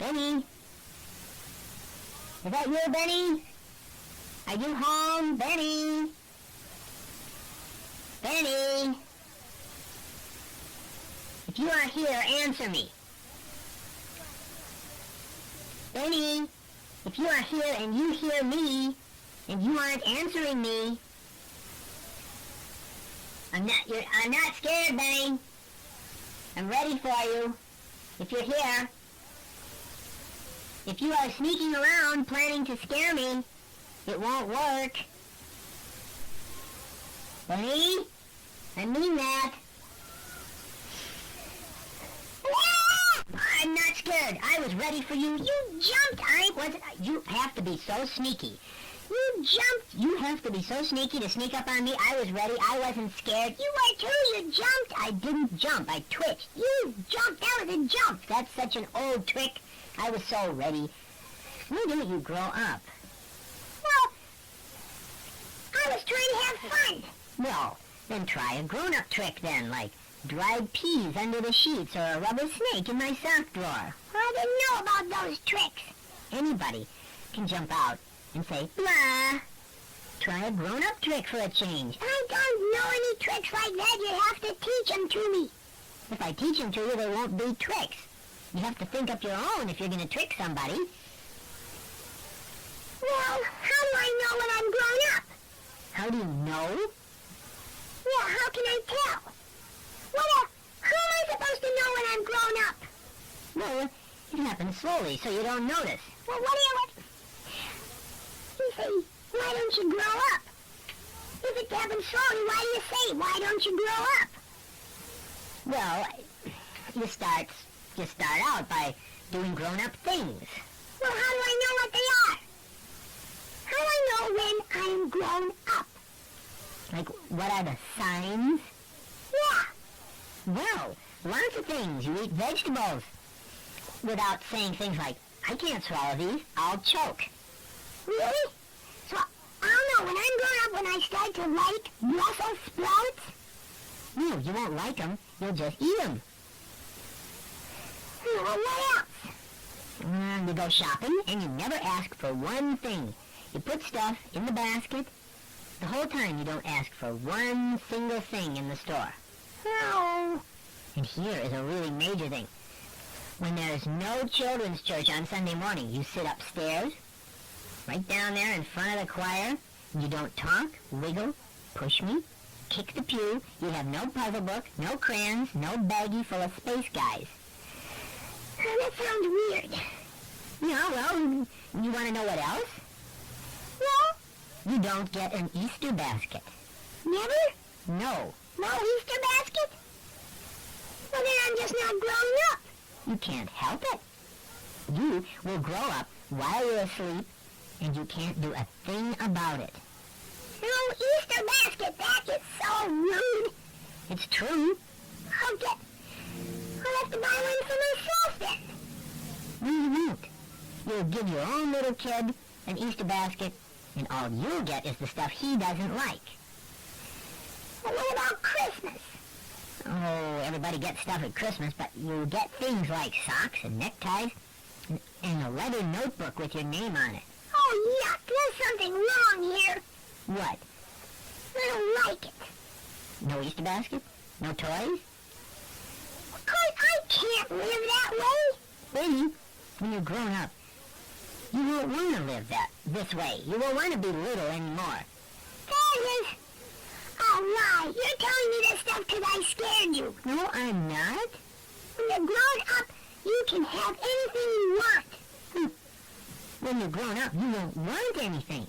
Benny? Is that you, Benny? Are you home, Benny? Benny? If you are here, answer me. Benny, if you are here and you hear me, and you aren't answering me, I'm not scared, Benny. I'm ready for you. If you're here. If you are sneaking around planning to scare me, it won't work. Benny? I mean that. I'm not scared. I was ready for you. You jumped. You have to be so sneaky. You jumped. You have to be so sneaky to sneak up on me. I was ready. I wasn't scared. You were too. You jumped. I didn't jump. I twitched. You jumped. That was a jump. That's such an old trick. I was so ready. Why don't you grow up? Well, I was trying to have fun. Well, then try a grown-up trick then, like dried peas under the sheets or a rubber snake in my sock drawer. I didn't know about those tricks. Anybody can jump out and say, blah. Try a grown-up trick for a change. I don't know any tricks like that. You have to teach them to me. If I teach them to you, they won't be tricks. You have to think up your own if you're going to trick somebody. Well, how do I know when I'm grown up? How do you know? Yeah, how can I tell? How am I supposed to know when I'm grown up? Well, it happens slowly, so you don't notice. Well, you say, why don't you grow up? If it happens slowly, why do you say, why don't you grow up? Well, you start out by doing grown-up things. Well, how do I know what they are? How do I know when I'm grown up? Like, what are the signs? Yeah. Well, lots of things. You eat vegetables without saying things like, I can't swallow these, I'll choke. Really? So, I'll know when I'm grown up when I start to like Brussels sprouts? No, you won't like them. You'll just eat them. Well, what else? You go shopping and you never ask for one thing. You put stuff in the basket. The whole time you don't ask for one single thing in the store. Oh. And here is a really major thing. When there's no children's church on Sunday morning, you sit upstairs, right down there in front of the choir. You don't talk, wiggle, push me, kick the pew. You have no puzzle book, no crayons, no baggie full of space guys. That sounds weird. Yeah, well, you want to know what else? No. You don't get an Easter basket. Never? No. No Easter basket? Well, then I'm just not growing up. You can't help it. You will grow up while you're asleep, and you can't do a thing about it. No Easter basket, that is so rude. It's true. I'll have to buy one for myself then. No, you won't. You'll give your own little kid an Easter basket, and all you'll get is the stuff he doesn't like. Well, what about Christmas? Oh, everybody gets stuff at Christmas, but you'll get things like socks and neckties and a leather notebook with your name on it. Oh, yuck, there's something wrong here. What? I don't like it. No Easter basket? No toys? I can't live that way. Baby, when you're grown up, you won't want to live this way. You won't want to be little anymore. That is a lie. You're telling me this stuff because I scared you. No, I'm not. When you're grown up, you can have anything you want. When you're grown up, you won't want anything.